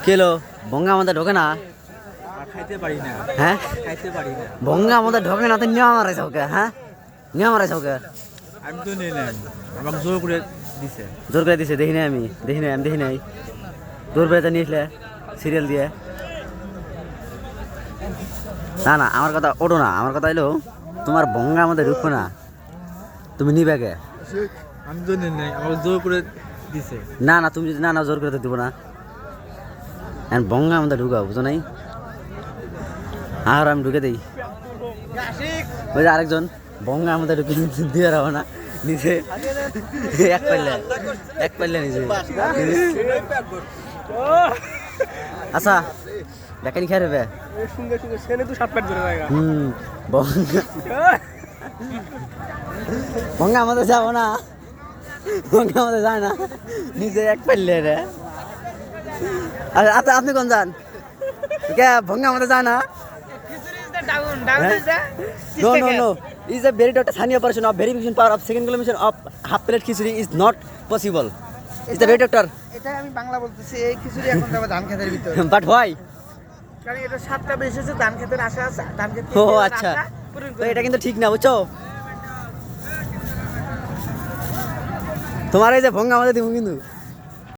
কেলো ভঙ্গা আমাদের ঢোকে না, খাইতে পারি না। হ্যাঁ খাইতে পারি না। ভঙ্গা আমাদের ঢোকে না, তো নেওয়া মারাইছে ওকে, হ্যাঁ নেওয়া মারাইছে ওকে। আমি তো নেই নাই, আমাকে জোর করে দিছে। জোর করে দিছে, দেখি নাই আমি, দেখি নাই জোর করে তো নিয়েছিলে সিরিয়াল দিয়ে। না না আমার কথা ওঠো না, আমার কথা হইলো তোমার ভঙ্গা আমাদের ঢুকবে না, তুমি নিবে কে? আমি তো নেই নাই, আমাকে জোর করে দিছে। না না তুমি যদি না জোর করে তো দিব না, এখন ভঙ্গা আমাদের ঢুকাও, বুঝো নাই? আর আমি ঢুকে দিই, ওই যে আরেকজন ভঙ্গা আমাদের ঢুকে দিয়ে রাখো না নিচে, এক পাইলে নিচে। আচ্ছা দেখানি খেয়ে রেবে ভঙ্গা আমাদের যাবো না, ভঙ্গা আমাদের যায় না নিজে এক পাইলে রে। আচ্ছা আপনি কোন যান? ভঙ্গা আমাদের যায় না। No, no, no. Is a very doctor Sani operation of verification power of second kilometer of half plate khichuri is not possible. Is the very doctor? এটা আমি বাংলা বলতেছি, এই খিচুড়ি এখন যাবে ধান খেতের ভিতরে। But why? কারণ এটা 7টা বেজেছে, ধান খেতের আশা আছে, ধান খেতে। ও আচ্ছা, তো এটা কিন্তু ঠিক না, বুঝছো? তোমার এই যে ভঙ্গা আমাদের দিব কিন্তু।